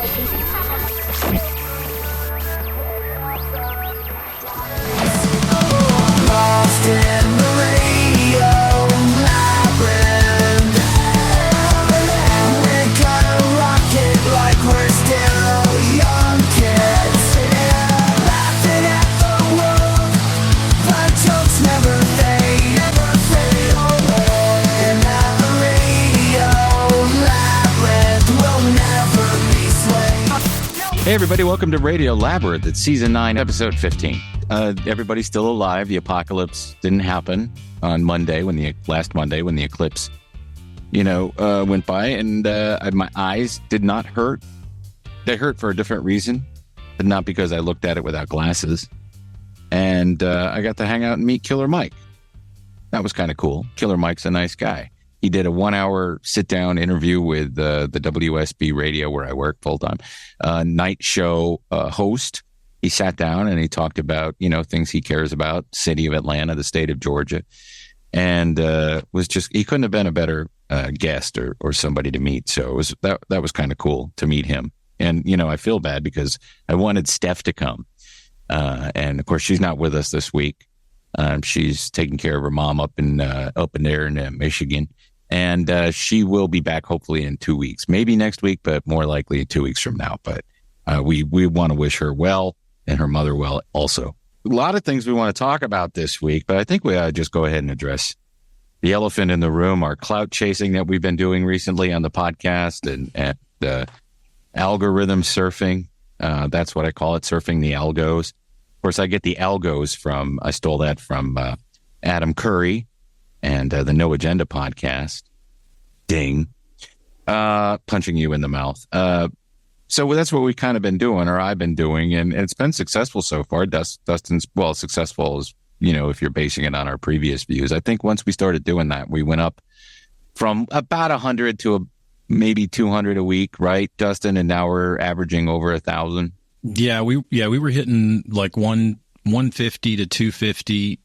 Lost in the radio labyrinth. We're gonna rock it like we're still young kids. Laughing at the world, but jokes never fade away. And at the radio labyrinth, we'll never be swayed. Hey everybody, welcome to Radio Labyrinth. It's season 9, episode 15. Everybody's still alive. The apocalypse didn't happen on Monday, last Monday when the eclipse, went by, and my eyes did not hurt. They hurt for a different reason, but not because I looked at it without glasses. And I got to hang out and meet Killer Mike. That was kind of cool. Killer Mike's a nice guy. He did a 1-hour sit-down interview with the WSB radio where I work full-time, night show host. He sat down and he talked about, things he cares about, city of Atlanta, the state of Georgia, and he couldn't have been a better guest or somebody to meet. So that was kind of cool to meet him. And, I feel bad because I wanted Steph to come. And of course, she's not with us this week. She's taking care of her mom up there in Michigan. And she will be back hopefully in 2 weeks, maybe next week, but more likely 2 weeks from now. But we want to wish her well and her mother well also. A lot of things we want to talk about this week, but I think we ought to just go ahead and address the elephant in the room, our clout chasing that we've been doing recently on the podcast and the algorithm surfing. That's what I call it, surfing the algos. Of course, I get the algos I stole that from Adam Curry and the No Agenda podcast. Ding. Punching you in the mouth. So that's what we've kind of been doing, or I've been doing, and it's been successful so far. Dustin's, successful as, if you're basing it on our previous views. I think once we started doing that, we went up from about 100 to maybe 200 a week, right, Dustin? And now we're averaging over 1,000. Yeah, we were hitting like 150 to 250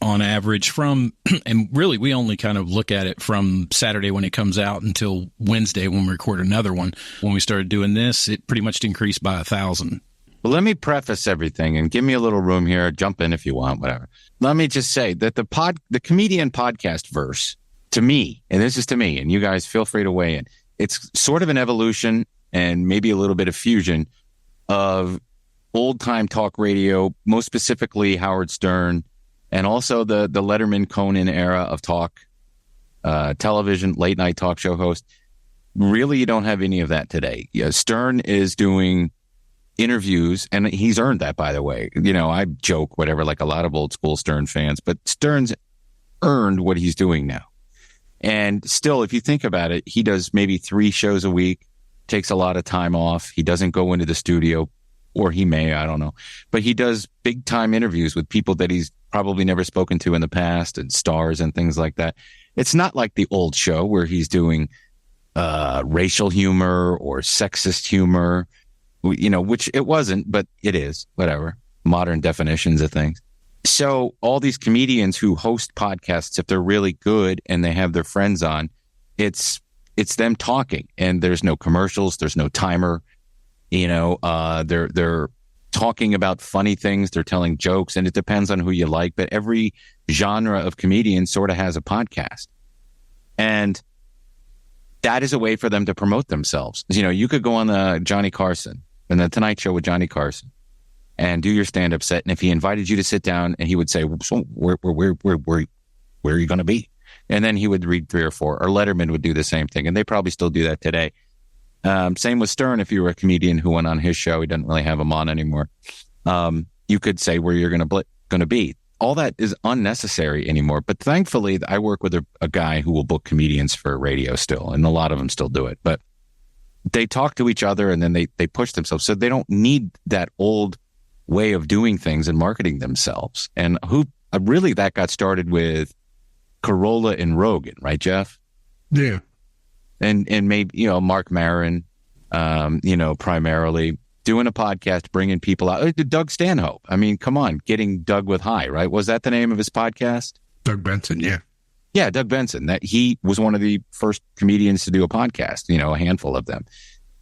on average and really we only kind of look at it from Saturday when it comes out until Wednesday when we record another one. When we started doing this, it pretty much increased by 1,000. Well, let me preface everything and give me a little room here. Jump in if you want, whatever. Let me just say that the comedian podcast verse, to me, and this is to me, and you guys feel free to weigh in, it's sort of an evolution and maybe a little bit of fusion of old time talk radio, most specifically Howard Stern, and also the Letterman Conan era of talk, television, late night talk show host. Really, you don't have any of that today. Yeah, Stern is doing interviews, and he's earned that, by the way. I joke, whatever, like a lot of old school Stern fans, but Stern's earned what he's doing now. And still, if you think about it, he does maybe 3 shows a week, takes a lot of time off. He doesn't go into the studio, or he may, I don't know. But he does big time interviews with people that he's probably never spoken to in the past, and stars and things like that. It's not like the old show where he's doing racial humor or sexist humor, which it wasn't, but it is, whatever. Modern definitions of things. So all these comedians who host podcasts, if they're really good and they have their friends on, it's them talking, and there's no commercials, there's no timer. They're talking about funny things, they're telling jokes, and it depends on who you like, but every genre of comedian sort of has a podcast. And that is a way for them to promote themselves. You could go on the Johnny Carson and the Tonight Show with Johnny Carson and do your stand-up set, and if he invited you to sit down, and he would say, so where are you going to be? And then he would read 3 or 4, or Letterman would do the same thing, and they probably still do that today. Same with Stern. If you were a comedian who went on his show, he doesn't really have him on anymore. You could say where you're going to be. All that is unnecessary anymore. But thankfully, I work with a guy who will book comedians for radio still, and a lot of them still do it. But they talk to each other, and then they push themselves. So they don't need that old way of doing things and marketing themselves. And that got started with Corolla and Rogan, right, Jeff? Yeah. And maybe, Mark Maron, primarily doing a podcast, bringing people out. Doug Stanhope. I mean, come on, getting Doug with High, right? Was that the name of his podcast? Doug Benson, yeah. Yeah, Doug Benson. That he was one of the first comedians to do a podcast, a handful of them.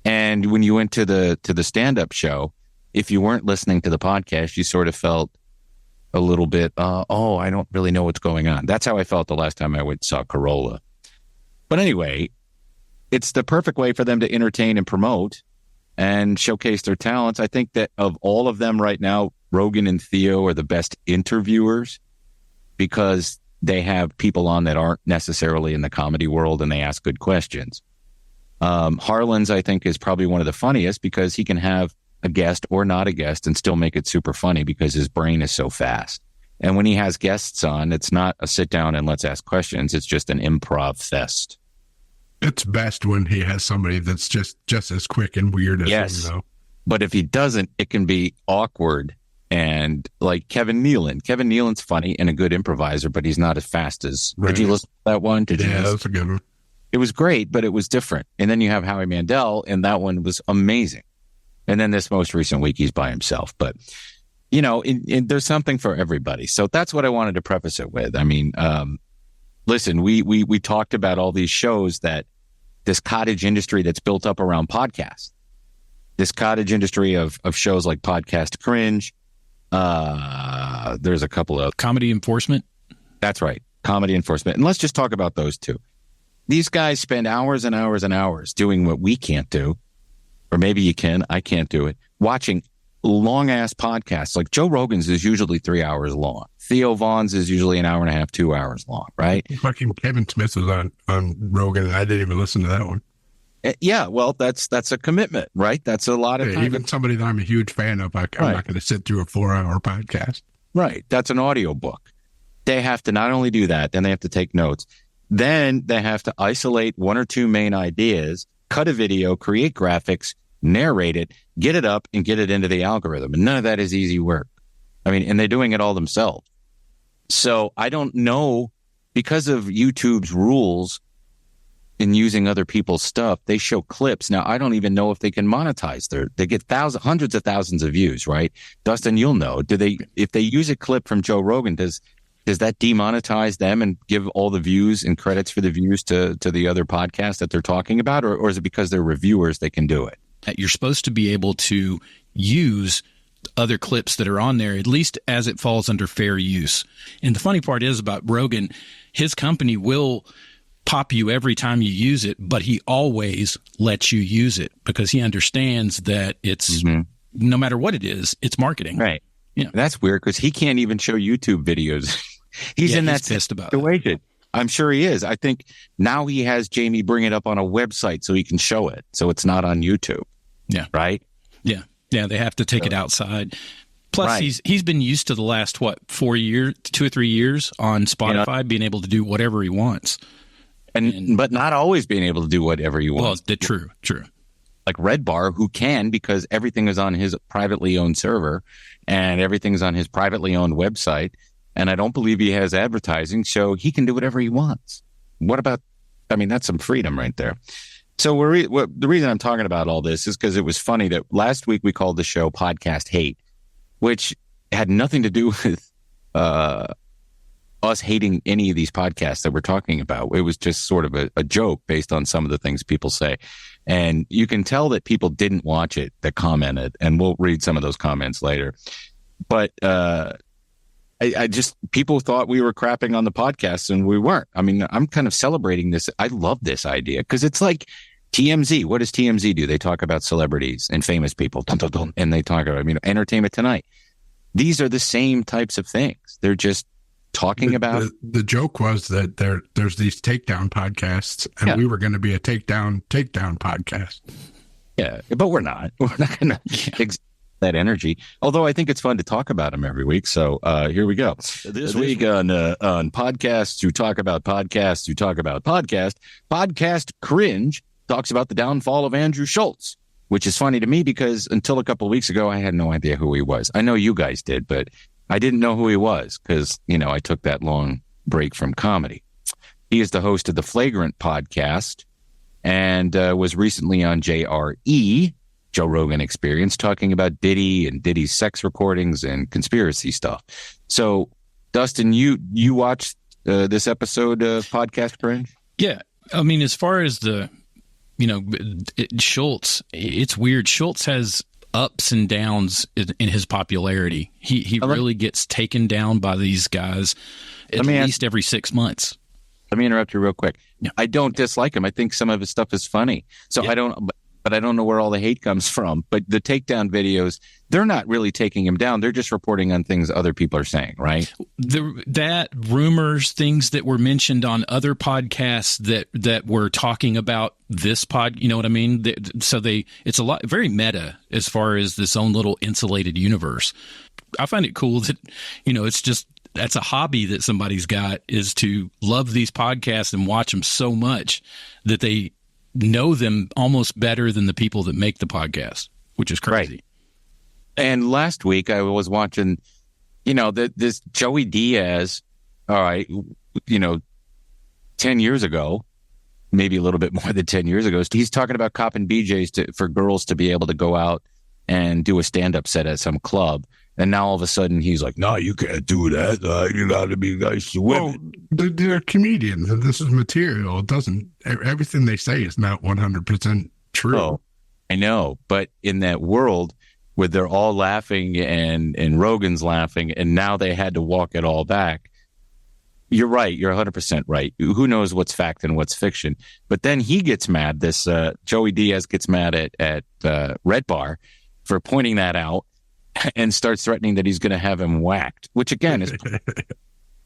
And when you went to the stand-up show, if you weren't listening to the podcast, you sort of felt a little bit, I don't really know what's going on. That's how I felt the last time I went and saw Corolla. But anyway, it's the perfect way for them to entertain and promote and showcase their talents. I think that of all of them right now, Rogan and Theo are the best interviewers because they have people on that aren't necessarily in the comedy world and they ask good questions. Harlan's, I think, is probably one of the funniest because he can have a guest or not a guest and still make it super funny because his brain is so fast. And when he has guests on, it's not a sit down and let's ask questions. It's just an improv fest. It's best when he has somebody that's just as quick and weird as him, though. But if he doesn't, it can be awkward. And like Kevin Nealon. Kevin Nealon's funny and a good improviser, but he's not as fast as... Right. Did you listen to that one? That's a good one. It was great, but it was different. And then you have Howie Mandel, and that one was amazing. And then this most recent week, he's by himself. But, you know, there's something for everybody. So that's what I wanted to preface it with. I mean, listen, we talked about all these shows that this cottage industry that's built up around podcasts. This cottage industry of shows like Podcast Cringe. There's a couple of... Comedy Enforcement? That's right. Comedy Enforcement. And let's just talk about those two. These guys spend hours and hours and hours doing what we can't do. Or maybe you can. I can't do it. Watching long-ass podcasts. Like Joe Rogan's is usually 3 hours long. Theo Vaughn's is usually an hour and a half, 2 hours long, right? Fucking Kevin Smith was on Rogan, and I didn't even listen to that one. Yeah, well, that's a commitment, right? That's a lot of time. Even somebody that I'm a huge fan of, I'm not going to sit through a 4-hour podcast. Right. That's an audio book. They have to not only do that, then they have to take notes. Then they have to isolate one or two main ideas, cut a video, create graphics, narrate it, get it up, and get it into the algorithm. And none of that is easy work. I mean, and they're doing it all themselves. So I don't know, because of YouTube's rules in using other people's stuff, they show clips. Now, I don't even know if they can monetize they get hundreds of thousands of views, right? Dustin, you'll know. If they use a clip from Joe Rogan, does that demonetize them and give all the views and credits for the views to the other podcast that they're talking about? Or is it because they're reviewers, they can do it? You're supposed to be able to use other clips that are on there, at least as it falls under fair use. And the funny part is about Rogan, his company will pop you every time you use it, but he always lets you use it because he understands that it's no matter what it is, it's marketing. Right. Yeah. That's weird because he can't even show YouTube videos. He's pissed about situation. I'm sure he is. I think now he has Jamie bring it up on a website so he can show it. So it's not on YouTube. Yeah. Right? Yeah. Yeah. They have to take it outside. Plus, he's been used to the last, 2 or 3 years on Spotify, being able to do whatever he wants. But not always being able to do whatever you want. Well, true. Like Red Bar, who can, because everything is on his privately owned server and everything's on his privately owned website. And I don't believe he has advertising, so he can do whatever he wants. That's some freedom right there. So the reason I'm talking about all this is because it was funny that last week we called the show Podcast Hate, which had nothing to do with us hating any of these podcasts that we're talking about. It was just sort of a joke based on some of the things people say. And you can tell that people didn't watch it that commented, and we'll read some of those comments later. But people thought we were crapping on the podcast, and we weren't. I mean, I'm kind of celebrating this. I love this idea because it's like TMZ. What does TMZ do? They talk about celebrities and famous people, and they talk about, Entertainment Tonight. These are the same types of things. They're just talking about. The joke was that there's these takedown podcasts, and we were going to be a takedown podcast. Yeah, but we're not. We're not going to that energy. Although I think it's fun to talk about them every week. So here we go. This week on podcasts who talk about podcasts who talk about Podcast Cringe talks about the downfall of Andrew Schultz, which is funny to me because until a couple of weeks ago, I had no idea who he was. I know you guys did, but I didn't know who he was because, I took that long break from comedy. He is the host of the Flagrant podcast and was recently on JRE, Joe Rogan Experience, talking about Diddy and Diddy's sex recordings and conspiracy stuff. So, Dustin, you watched this episode of Podcast Cringe? Yeah. I mean, as far as the Schultz, it's weird. Schultz has ups and downs in his popularity. He really gets taken down by these guys at least every 6 months. Let me interrupt you real quick. Yeah. I don't dislike him. I think some of his stuff is funny. So I don't, but I don't know where all the hate comes from. But the takedown videos, they're not really taking him down. They're just reporting on things other people are saying, right? That rumors, things that were mentioned on other podcasts that were talking about this pod, you know what I mean? It's a lot, very meta as far as this own little insulated universe. I find it cool that, it's just, that's a hobby that somebody's got, is to love these podcasts and watch them so much that they know them almost better than the people that make the podcast, which is crazy. Right. And last week I was watching, this Joey Diaz, all right, 10 years ago, maybe a little bit more than 10 years ago, he's talking about copping BJs for girls to be able to go out and do a stand-up set at some club. And now all of a sudden he's like, no, you can't do that. You got to be nice to women. Well, they're comedians, and this is material. It doesn't, everything they say is not 100% true. Oh, I know. But in that world where they're all laughing and Rogan's laughing, and now they had to walk it all back. You're right. You're 100% right. Who knows what's fact and what's fiction? But then he gets mad. This Joey Diaz gets mad at Red Bar for pointing that out, and starts threatening that he's going to have him whacked, which again is,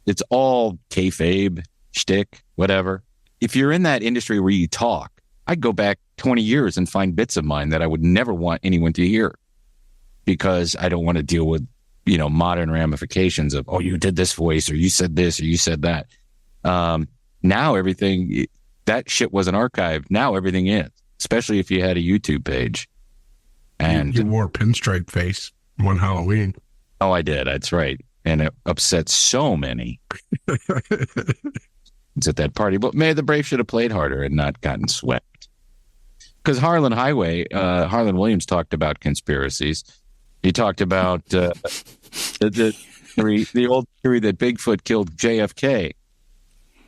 it's all kayfabe, shtick, whatever. If you're in that industry where you talk, I'd go back 20 years and find bits of mine that I would never want anyone to hear, because I don't want to deal with, modern ramifications of, oh, you did this voice, or you said this, or you said that. Now everything, that shit wasn't archived. Now everything is, especially if you had a YouTube page. And you wore a pinstripe face one Halloween. Oh, I did. That's right. And it upset so many. It's at that party. But maybe the Braves should have played harder and not gotten swept. Because Harlan Williams talked about conspiracies. He talked about the old theory that Bigfoot killed JFK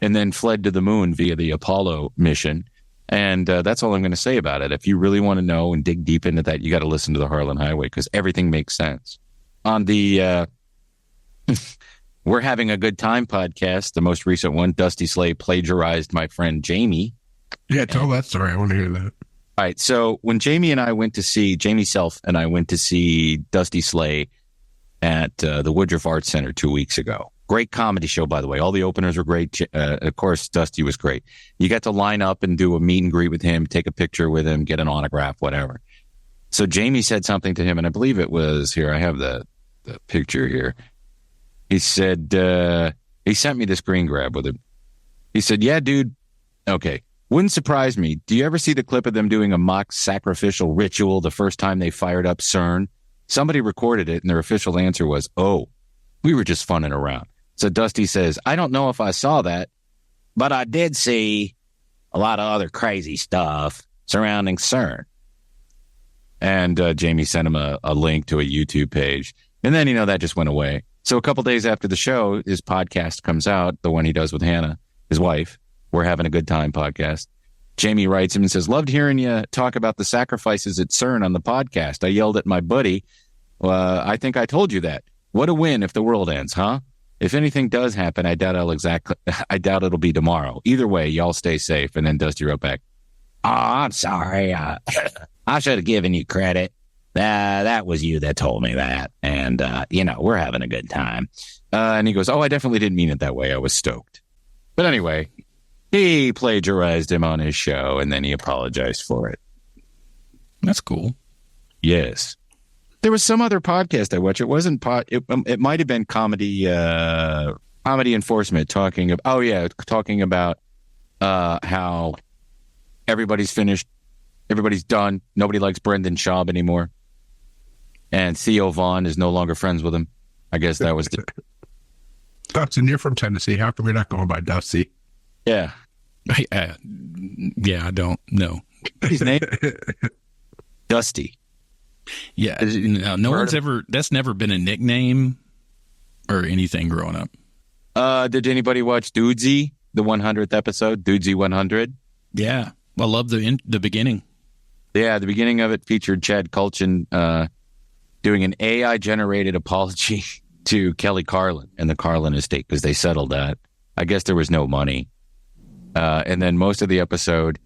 and then fled to the moon via the Apollo mission. And that's all I'm going to say about it. If you really want to know and dig deep into that, you got to listen to the Harlan Highway, because everything makes sense. On the We're Having a Good Time podcast, the most recent one, Dusty Slay plagiarized my friend Jamie. Yeah, tell that story. I want to hear that. All right. So when Jamie Self and I went to see Dusty Slay at the Woodruff Arts Center 2 weeks ago. Great comedy show, by the way. All the openers were great. Of course, Dusty was great. You got to line up and do a meet and greet with him, take a picture with him, get an autograph, whatever. So Jamie said something to him, and I believe it was here. I have the picture here. He said, he sent me this screen grab with him. He said, yeah, dude. Okay. Wouldn't surprise me. Do you ever see the clip of them doing a mock sacrificial ritual the first time they fired up CERN? Somebody recorded it, and their official answer was, oh, we were just funning around. So Dusty says, I don't know if I saw that, but I did see a lot of other crazy stuff surrounding CERN. And Jamie sent him a link to a YouTube page. And then, that just went away. So a couple days after the show, his podcast comes out, the one he does with Hannah, his wife. We're Having a Good Time podcast. Jamie writes him and says, loved hearing you talk about the sacrifices at CERN on the podcast. I yelled at my buddy. I think I told you that. What a win if the world ends, huh? If anything does happen, I doubt it'll be tomorrow. Either way, y'all stay safe. And then Dusty wrote back, oh, I'm sorry. I should have given you credit. That was you that told me that. And, we're having a good time. And he goes, oh, I definitely didn't mean it that way. I was stoked. But anyway, he plagiarized him on his show, and then he apologized for it. That's cool. Yes. There was some other podcast I watched. It wasn't it might have been comedy enforcement talking about how everybody's finished, everybody's done. Nobody likes Brendan Schaub anymore, and Theo Vaughn is no longer friends with him. I guess that was Dustin, you're from Tennessee. How come you're not going by Dusty? Yeah. I don't know. His name Dusty. Yeah, no one's ever. That's never been a nickname or anything growing up. Did anybody watch Dudesy, the 100th episode, Dudesy 100? Yeah, I love the beginning. Yeah, the beginning of it featured Chad Kultgen doing an AI-generated apology to Kelly Carlin and the Carlin estate because they settled that. I guess there was no money. And then most of the episode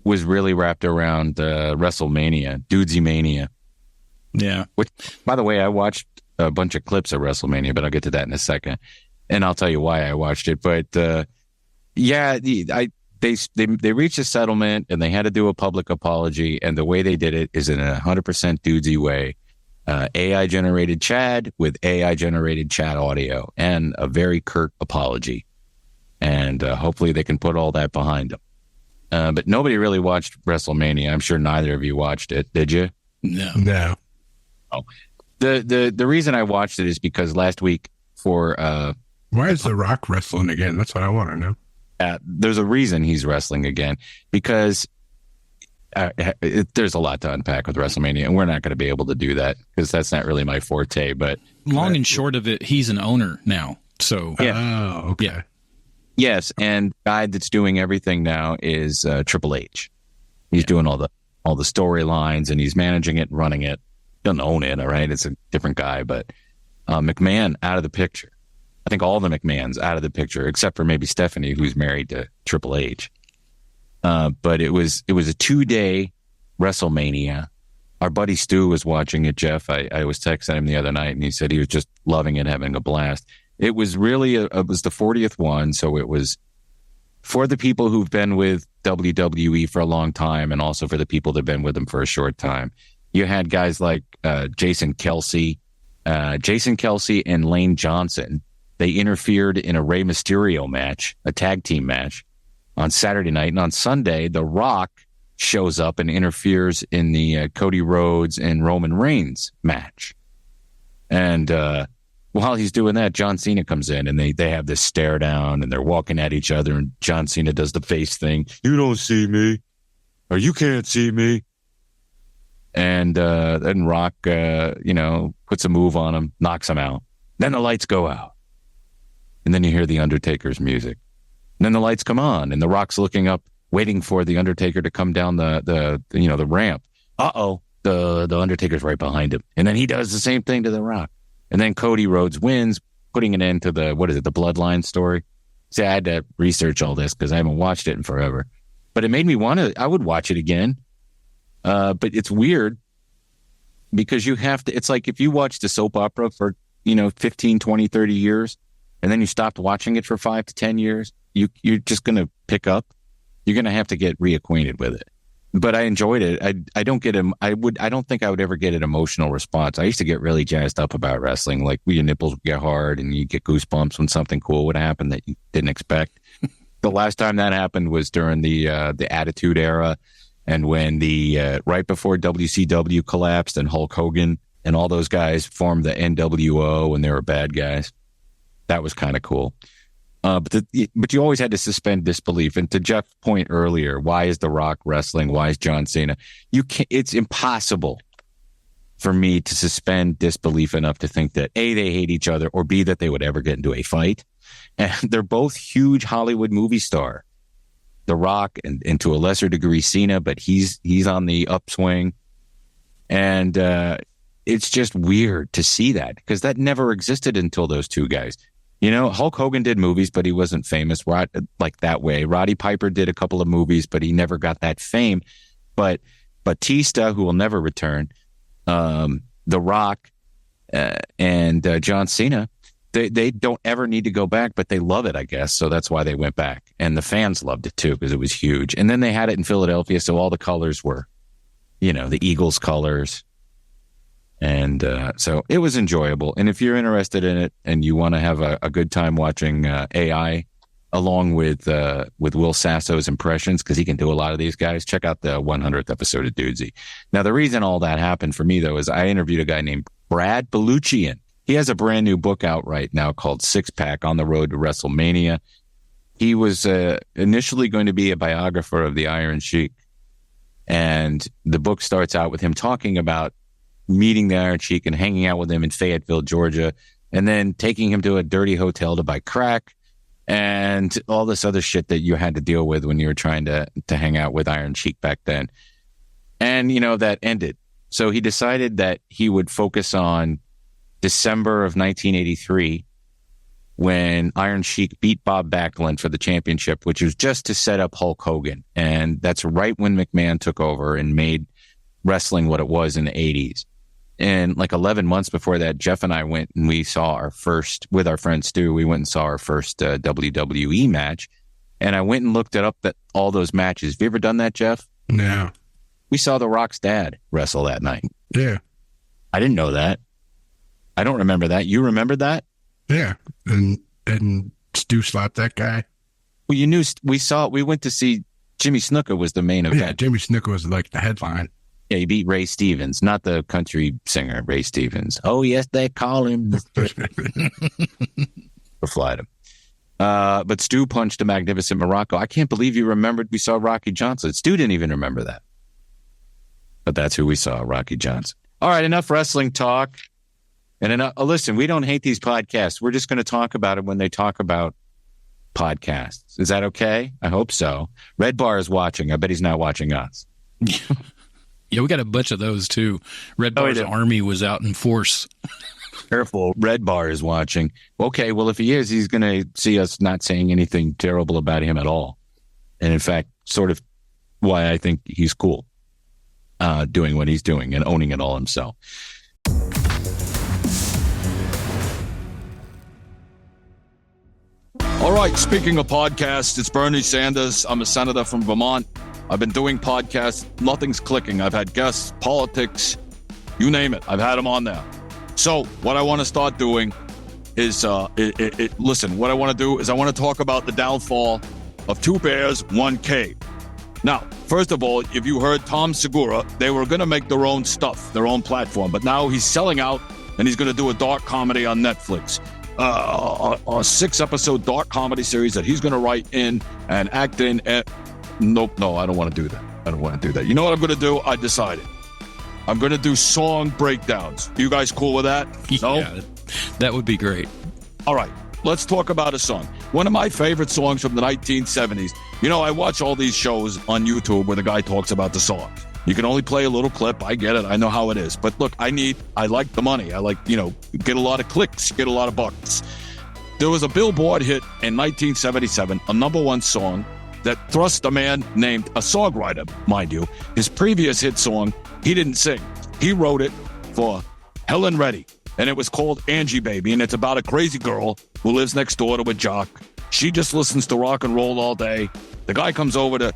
was really wrapped around Wrestlemania, Dudesy Mania. Yeah. Which, by the way, I watched a bunch of clips of Wrestlemania, but I'll get to that in a second. And I'll tell you why I watched it. But yeah, they reached a settlement and they had to do a public apology. And the way they did it is in a 100% Dudesy way. AI generated Chad with AI generated chat audio and a very curt apology. And hopefully they can put all that behind them. But nobody really watched WrestleMania. I'm sure neither of you watched it. Did you? No. Oh. The reason I watched it is because last week for why is The Rock wrestling again? That's what I want to know. There's a reason he's wrestling again because there's a lot to unpack with WrestleMania, and we're not going to be able to do that because that's not really my forte. But long and short of it, he's an owner now. So yeah. Oh, okay. Yeah. Yes, and the guy that's doing everything now is Triple H. He's doing all the storylines, and he's managing it and running it. Doesn't own it, all right? It's a different guy, but McMahon out of the picture. I think all the McMahons out of the picture, except for maybe Stephanie, who's married to Triple H. But it was a 2-day WrestleMania. Our buddy Stu was watching it, Jeff. I was texting him the other night, and he said he was just loving it, having a blast. It was really it was the 40th one, so it was for the people who've been with WWE for a long time, and also for the people that've been with them for a short time. You had guys like Jason Kelsey and Lane Johnson. They interfered in a Rey Mysterio match, a tag team match, on Saturday night. And on Sunday, The Rock shows up and interferes in the Cody Rhodes and Roman Reigns match. And while he's doing that, John Cena comes in and they have this stare down and they're walking at each other. And John Cena does the face thing. You don't see me, or you can't see me. And then Rock, puts a move on him, knocks him out. Then the lights go out. And then you hear the Undertaker's music. And then the lights come on, and The Rock's looking up, waiting for the Undertaker to come down the ramp. The Undertaker's right behind him. And then he does the same thing to The Rock. And then Cody Rhodes wins, putting an end to the Bloodline story. See, I had to research all this because I haven't watched it in forever. But it made me I would watch it again. But it's weird because you have to, it's like if you watched a soap opera for, 15, 20, 30 years, and then you stopped watching it for 5 to 10 years, you're just going to pick up. You're going to have to get reacquainted with it. But I enjoyed it. I don't think I would ever get an emotional response. I used to get really jazzed up about wrestling, like your nipples would get hard and you get goosebumps when something cool would happen that you didn't expect. The last time that happened was during the Attitude Era, and when right before WCW collapsed and Hulk Hogan and all those guys formed the NWO and they were bad guys. That was kind of cool. But you always had to suspend disbelief. And to Jeff's point earlier, why is The Rock wrestling? Why is John Cena? It's impossible for me to suspend disbelief enough to think that A, they hate each other, or B, that they would ever get into a fight. And they're both huge Hollywood movie star. The Rock and to a lesser degree Cena, but he's on the upswing. And it's just weird to see that because that never existed until those two guys. Hulk Hogan did movies, but he wasn't famous like that way. Roddy Piper did a couple of movies, but he never got that fame. But Batista, who will never return, The Rock, and John Cena, they don't ever need to go back, but they love it, I guess. So that's why they went back. And the fans loved it, too, because it was huge. And then they had it in Philadelphia, so all the colors were, the Eagles colors. And so it was enjoyable. And if you're interested in it and you want to have a good time watching AI along with Will Sasso's impressions, because he can do a lot of these guys, check out the 100th episode of Dudesy. Now, the reason all that happened for me, though, is I interviewed a guy named Brad Baluchian. He has a brand new book out right now called Six Pack on the Road to WrestleMania. He was initially going to be a biographer of the Iron Sheik. And the book starts out with him talking about meeting the Iron Sheik and hanging out with him in Fayetteville, Georgia, and then taking him to a dirty hotel to buy crack, and all this other shit that you had to deal with when you were trying to hang out with Iron Sheik back then. And, that ended. So he decided that he would focus on December of 1983 when Iron Sheik beat Bob Backlund for the championship, which was just to set up Hulk Hogan. And that's right when McMahon took over and made wrestling what it was in the 80s. And like 11 months before that, Jeff and I went and we saw our first, with our friend Stu, we went and saw our first WWE match. And I went and looked it up, that all those matches. Have you ever done that, Jeff? No. We saw The Rock's dad wrestle that night. Yeah. I didn't know that. I don't remember that. You remember that? Yeah. And Stu slapped that guy. Well, you knew, we went to see Jimmy Snuka was the main event. Yeah, Jimmy Snuka was like the headline. Yeah, he beat Ray Stevens, not the country singer Ray Stevens. Oh, yes, they call him. Or flied him. But Stu punched a magnificent Morocco. I can't believe you remembered we saw Rocky Johnson. Stu didn't even remember that. But that's who we saw, Rocky Johnson. All right, enough wrestling talk. And listen, we don't hate these podcasts. We're just going to talk about it when they talk about podcasts. Is that okay? I hope so. Red Bar is watching. I bet he's not watching us. Yeah, we got a bunch of those too. Red Bar's army was out in force. Careful, Red Bar is watching. Okay, well, if he is, he's going to see us not saying anything terrible about him at all. And in fact, sort of why I think he's cool, doing what he's doing and owning it all himself. All right, speaking of podcasts, it's Bernie Sanders. I'm a senator from Vermont. I've been doing podcasts. Nothing's clicking. I've had guests, politics, you name it. I've had them on there. So what I want to start doing is, listen, what I want to do is I want to talk about the downfall of two bears, one cave. Now, first of all, if you heard Tom Segura, they were going to make their own stuff, their own platform. But now he's selling out and he's going to do a dark comedy on Netflix. A 6-episode dark comedy series that he's going to write in and act in. Nope, no, I don't want to do that. I don't want to do that. You know what I'm going to do? I decided. I'm going to do song breakdowns. You guys cool with that? No? Yeah, that would be great. All right, let's talk about a song. One of my favorite songs from the 1970s. You know, I watch all these shows on YouTube where the guy talks about the songs. You can only play a little clip. I get it. I know how it is. But look, I like the money. I like, get a lot of clicks, get a lot of bucks. There was a Billboard hit in 1977, a #1 song that thrust a man named a songwriter, mind you. His previous hit song, he didn't sing. He wrote it for Helen Reddy, and it was called Angie Baby, and it's about a crazy girl who lives next door to a jock. She just listens to rock and roll all day. The guy comes over to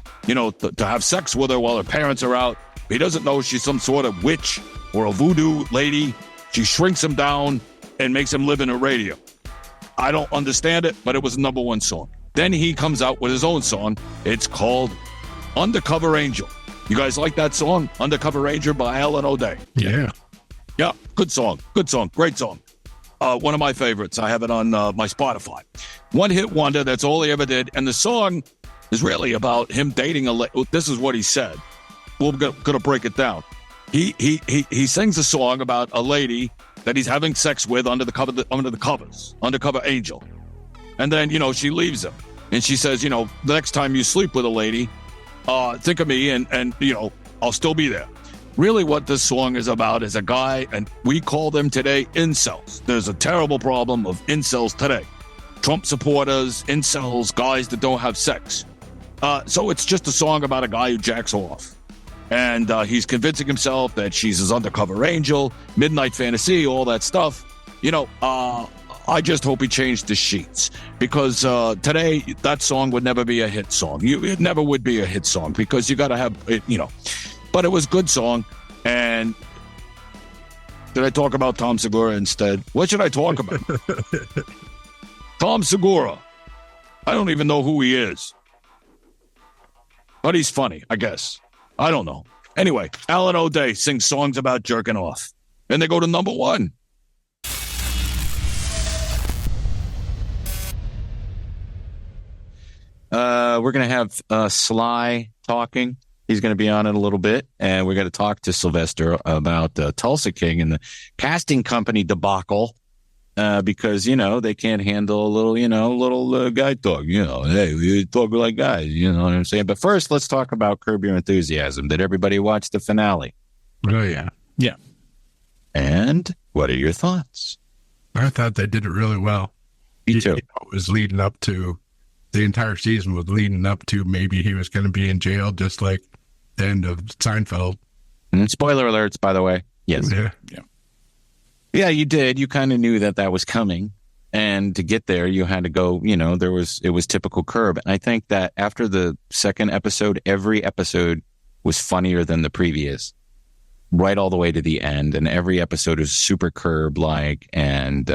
have sex with her while her parents are out. He doesn't know she's some sort of witch or a voodoo lady. She shrinks him down and makes him live in a radio. I don't understand it, but it was a #1 song. Then he comes out with his own song. It's called Undercover Angel. You guys like that song? Undercover Angel by Alan O'Day. Yeah. Yeah, good song. Good song. Great song. One of my favorites. I have it on my Spotify. One hit wonder. That's all he ever did. And the song is really about him dating a lady. This is what he said. We're going to break it down. He sings a song about a lady that he's having sex with under the covers, Undercover Angel. And then, she leaves him. And she says, the next time you sleep with a lady, think of me and I'll still be there. Really what this song is about is a guy, and we call them today incels. There's a terrible problem of incels today. Trump supporters, incels, guys that don't have sex. So it's just a song about a guy who jacks off. And he's convincing himself that she's his undercover angel, midnight fantasy, all that stuff. I just hope he changed the sheets, because today that song would never be a hit song. It never would be a hit song, because you got to have it, But it was a good song. And did I talk about Tom Segura instead? What should I talk about? Tom Segura. I don't even know who he is. But he's funny, I guess. I don't know. Anyway, Alan O'Day sings songs about jerking off. And they go to #1. We're going to have Sly Talkin. He's going to be on in a little bit, and we're going to talk to Sylvester about Tulsa King and the casting company debacle because, they can't handle a little guy talk, hey, we talk like guys, you know what I'm saying? But first, let's talk about Curb Your Enthusiasm. Did everybody watch the finale? Oh, yeah. Yeah. And what are your thoughts? I thought they did it really well. Me too. It was leading up to, the entire season was leading up to maybe he was going to be in jail, just like the end of Seinfeld. And spoiler alerts, by the way. Yes. Yeah. Yeah, you did. You kind of knew that was coming. And to get there, you had to go, it was typical Curb. And I think that after the second episode, every episode was funnier than the previous, right all the way to the end. And every episode is super Curb-like. And,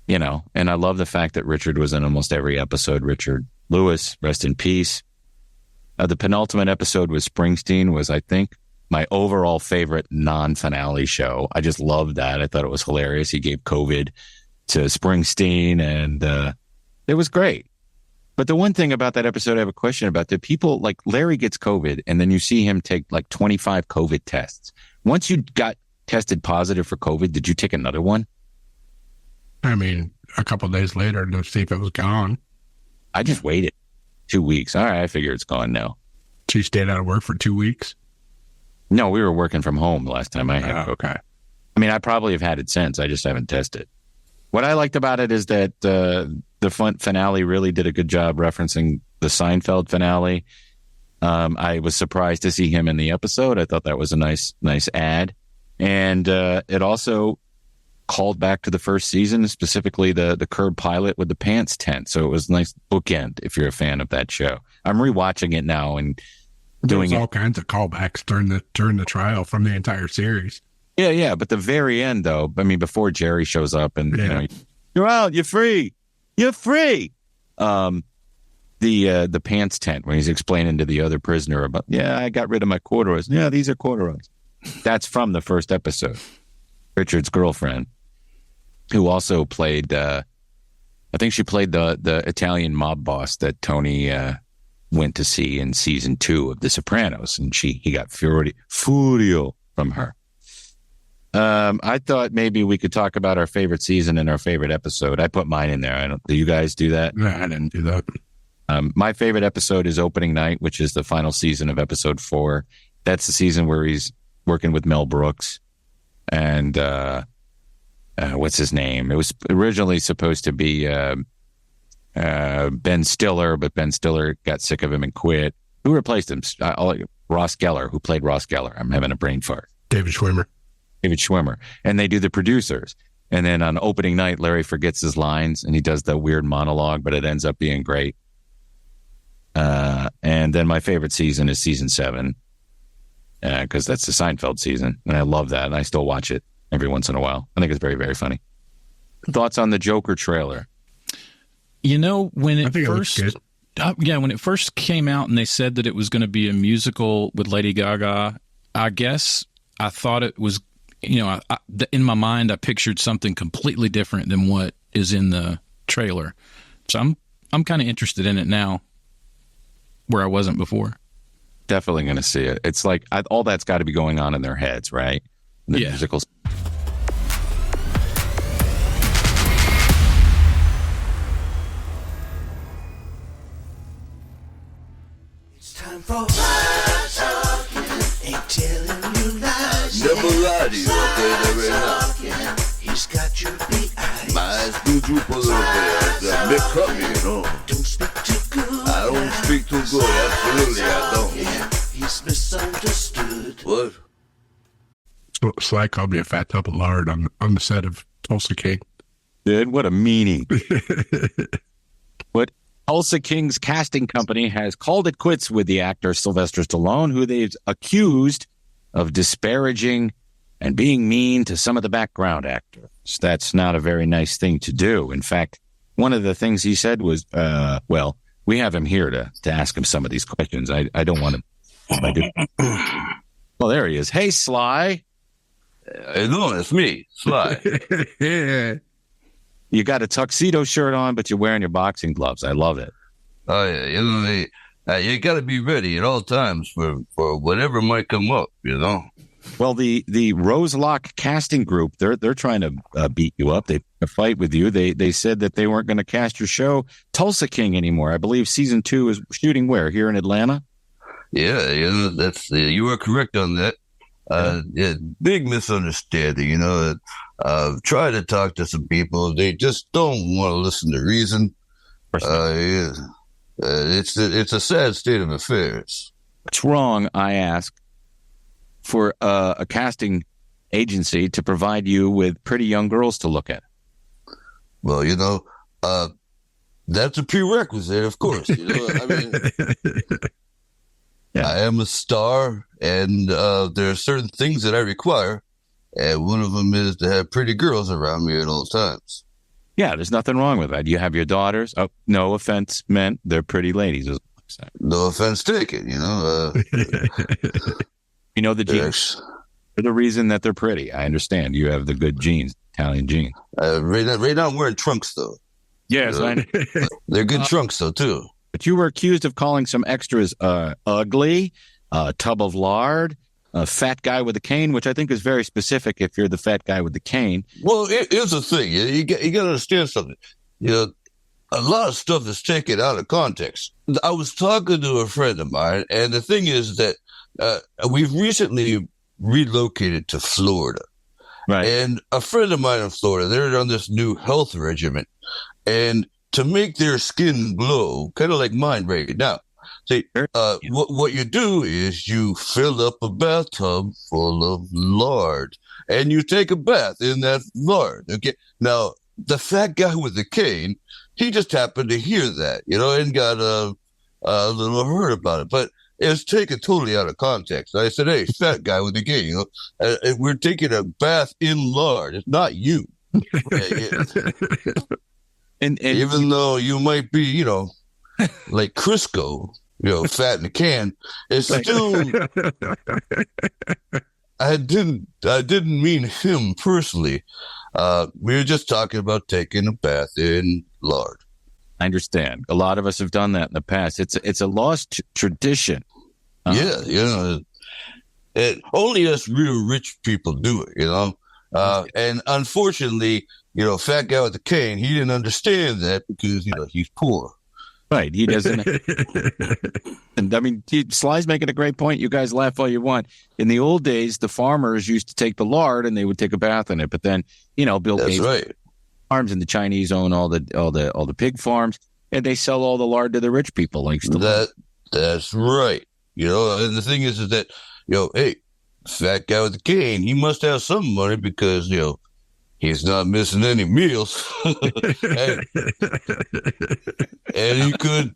and I love the fact that Richard was in almost every episode. Richard Lewis, rest in peace. The penultimate episode with Springsteen was, I think, my overall favorite non-finale show. I just loved that. I thought it was hilarious. He gave COVID to Springsteen, and it was great. But the one thing about that episode I have a question about, did people, like Larry gets COVID, and then you see him take like 25 COVID tests. Once you got tested positive for COVID, did you take another one? I mean, a couple of days later to see if it was gone. I just waited 2 weeks. All right, I figure it's gone now. She stayed out of work for 2 weeks? No, we were working from home the last time I had. Okay. I mean, I probably have had it since. I just haven't tested. What I liked about it is that the finale really did a good job referencing the Seinfeld finale. I was surprised to see him in the episode. I thought that was a nice ad. And it also called back to the first season, specifically the Curb pilot with the pants tent. So it was a nice bookend if you're a fan of that show. I'm rewatching it now and doing all kinds of callbacks during the trial from the entire series. Yeah. But the very end, though, I mean, before Jerry shows up and you're out, you're free. The pants tent when he's explaining to the other prisoner about, I got rid of my corduroys. Yeah, these are corduroys. That's from the first episode. Richard's girlfriend, who also played, I think she played the Italian mob boss that Tony went to see in season 2 of The Sopranos, and he got furio from her. I thought maybe we could talk about our favorite season and our favorite episode. I put mine in there. Do you guys do that? No, I didn't do that. My favorite episode is Opening Night, which is the final season of episode 4. That's the season where he's working with Mel Brooks. And what's his name? It was originally supposed to be Ben Stiller, but Ben Stiller got sick of him and quit. Who replaced him? Ross Geller, who played Ross Geller. I'm having a brain fart. David Schwimmer. And they do the producers. And then on opening night, Larry forgets his lines and he does the weird monologue, but it ends up being great. And then my favorite season is season 7. Because that's the Seinfeld season. And I love that. And I still watch it every once in a while. I think it's very, very funny. Thoughts on the Joker trailer? When it first came out and they said that it was going to be a musical with Lady Gaga, I guess I thought it was, in my mind, I pictured something completely different than what is in the trailer. So I'm kind of interested in it now where I wasn't before. Definitely going to see it. It's like all that's got to be going on in their heads, right? The musicals. It's time for Sly Talkin. Ain't telling you lies. Never lie to you, okay, Talkin. He's got your big eyes. My eyes do droop a little bit. That big cut me, Don't speak too good. I don't speak too good, absolutely I don't. He's misunderstood. What? Sly called me a fat tub of lard on the set of Tulsa King. Dude, what a meanie. What Tulsa King's casting company has called it quits with the actor Sylvester Stallone, who they've accused of disparaging and being mean to some of the background actors. That's not a very nice thing to do. In fact, one of the things he said was, we have him here to ask him some of these questions. I don't want to. Well, there he is. Hey, Sly. No, it's me, Sly. You got a tuxedo shirt on, but you're wearing your boxing gloves. I love it. Oh, yeah. You got to be ready at all times for whatever might come up, Well, the Roselock casting group, they're trying to beat you up. They fight with you. They said that they weren't going to cast your show Tulsa King anymore. I believe season 2 is shooting where? Here in Atlanta? Yeah, that's you are correct on that. Big misunderstanding. Try to talk to some people. They just don't want to listen to reason. It's a sad state of affairs. What's wrong, I ask, for a casting agency to provide you with pretty young girls to look at? Well, that's a prerequisite, of course. Yeah. I am a star, and there are certain things that I require, and one of them is to have pretty girls around me at all times. Yeah, there's nothing wrong with that. You have your daughters. Oh, no offense meant. They're pretty ladies. No offense taken, You know the genes. They're the reason that they're pretty. I understand. You have the good genes, Italian genes. Right now I'm wearing trunks, though. Yes, I know. They're good trunks, though, too. But you were accused of calling some extras ugly, a tub of lard, a fat guy with a cane, which I think is very specific if you're the fat guy with the cane. Well, here's the thing. You got to understand something. A lot of stuff is taken out of context. I was talking to a friend of mine, and the thing is that we've recently relocated to Florida. Right. And a friend of mine in Florida, they're on this new health regimen. And to make their skin glow, kind of like mine right now, what you do is you fill up a bathtub full of lard, and you take a bath in that lard. Okay. Now, the fat guy with the cane, he just happened to hear that, and got a little hurt about it. But it's taken totally out of context. I said, "Hey, fat guy with the cane, we're taking a bath in lard. It's not you." And even though you might be, like Crisco, fat in the can, it's still. I didn't mean him personally. We were just talking about taking a bath in lard. I understand. A lot of us have done that in the past. It's a lost tradition. Yeah, only us real rich people do it, and unfortunately, fat guy with the cane, he didn't understand that because, he's poor. Right. He doesn't. And I mean, Sly's making a great point. You guys laugh all you want. In the old days, the farmers used to take the lard and they would take a bath in it. But then, Bill Gates farms, and the Chinese own all the pig farms, and they sell all the lard to the rich people. Like that's right. And the thing is that, hey, fat guy with the cane, he must have some money because, he's not missing any meals. and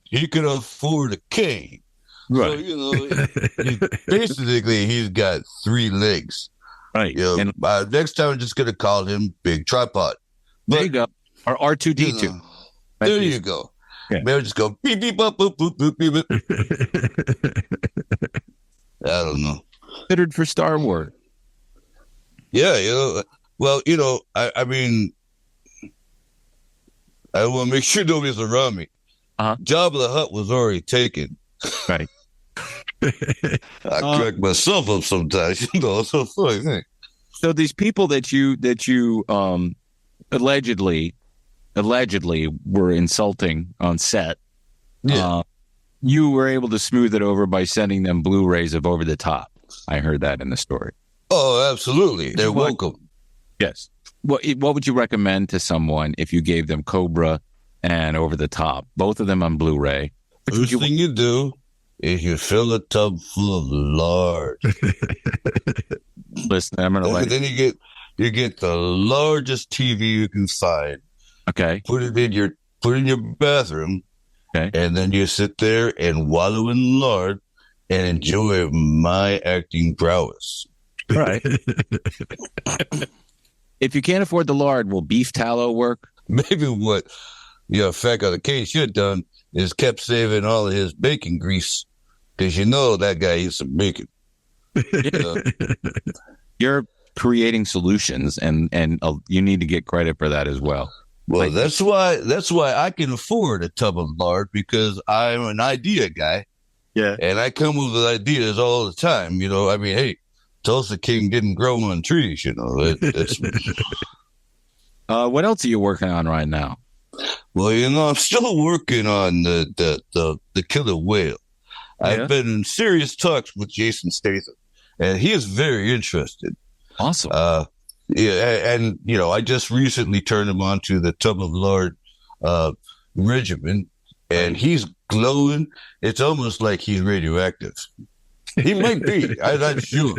he could afford a cane. Right. So, basically he's got 3 legs. Right. And next time I'm just going to call him Big Tripod. There you go. Or R2D2. There you go. Yeah. Maybe just go beep, beep, boop, boop, boop, boop, beep, beep. I don't know. Considered for Star Wars. Yeah, well, I mean, I want to make sure nobody's around me. Jabba the Hutt was already taken. Right. I crack myself up sometimes, It's a funny thing. So these people that you allegedly were insulting on set, you were able to smooth it over by sending them Blu-rays of Over the Top. I heard that in the story. Oh, absolutely. They're welcome. Yes. What would you recommend to someone if you gave them Cobra and Over the Top, both of them on Blu-ray? First thing you do is you fill a tub full of lard. Listen, I'm gonna then you get the largest TV you can find. Okay. Put it in your bathroom. Okay. And then you sit there and wallow in lard and enjoy my acting prowess. Right. If you can't afford the lard, will beef tallow work? Maybe what fat guy the cane should have done is kept saving all of his bacon grease, because that guy eats some bacon. You're creating solutions, and you need to get credit for that as well. Well, that's why I can afford a tub of lard, because I'm an idea guy. Yeah. And I come up with ideas all the time. I mean, hey, Tulsa King didn't grow on trees, you know. What else are you working on right now? Well, you know, I'm still working on the killer whale. I've been in serious talks with Jason Statham, and he is very interested. Awesome. Yeah, and you know, I just recently turned him on to the Tub of Lard regimen, and he's glowing. It's almost like he's radioactive. He might be. I'm not sure.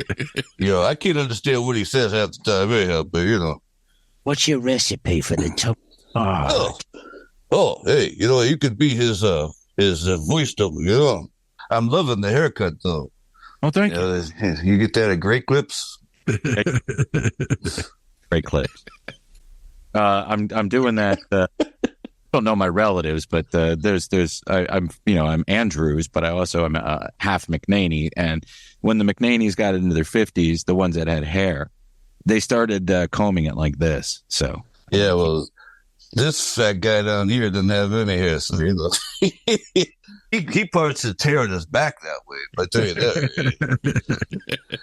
You know, I can't understand what he says half the time, anyhow, but you know. What's your recipe for the top? Oh, hey, you know, you could be his voice double, you know. I'm loving the haircut, though. Oh, thank you. You get that at Great Clips? Great clips. I'm doing that. I don't know my relatives, but I'm Andrews, but I also am half McNaney. And when the McNaneys got into their 50s, the ones that had hair, they started combing it like this. So yeah, well, this fat guy down here doesn't have any hair, so you know. he parts his hair on his back that way. I tell you that.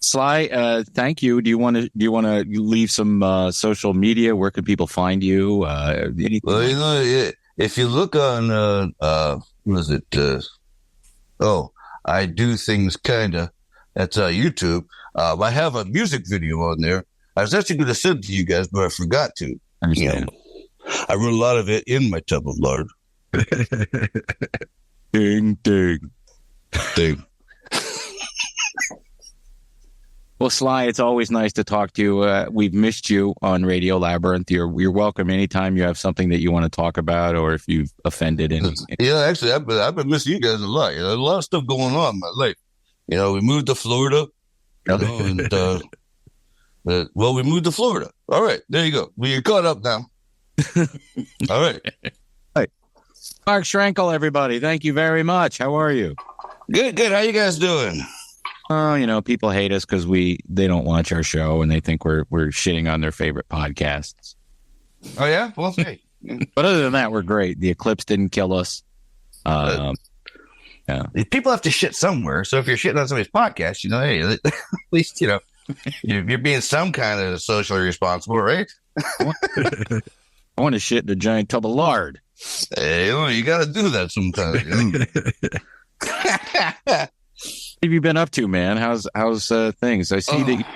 Sly, thank you. Do you want to leave some social media? Where can people find you? Anything? Well, you know, if you look on what is it? I do things kinda. That's YouTube. I have a music video on there. I was actually going to send it to you guys, but I forgot to. I understand. You know, I wrote a lot of it in my tub of lard. Ding, ding. Ding. Well, Sly, it's always nice to talk to you. We've missed you on Radio Labyrinth. You're welcome anytime you have something that you want to talk about, or if you've offended any. Yeah, actually, I've been missing you guys a lot. You know, a lot of stuff going on in my life. You know, we moved to Florida. You know, and we moved to Florida. All right, there you go. You're caught up now. All right. Hey, Mark Schrankel, everybody. Thank you very much. How are you? Good. How you guys doing? Oh, you know, people hate us because they don't watch our show and they think we're shitting on their favorite podcasts. Oh yeah, well, hey. But other than that, we're great. The eclipse didn't kill us. Yeah. People have to shit somewhere. So if you're shitting on somebody's podcast, you know, hey, at least you know you're being some kind of socially responsible, right? I want to shit in a giant tub of lard. Hey, you know, you got to do that sometimes. You know? What have you been up to, man? How's things? I see that you're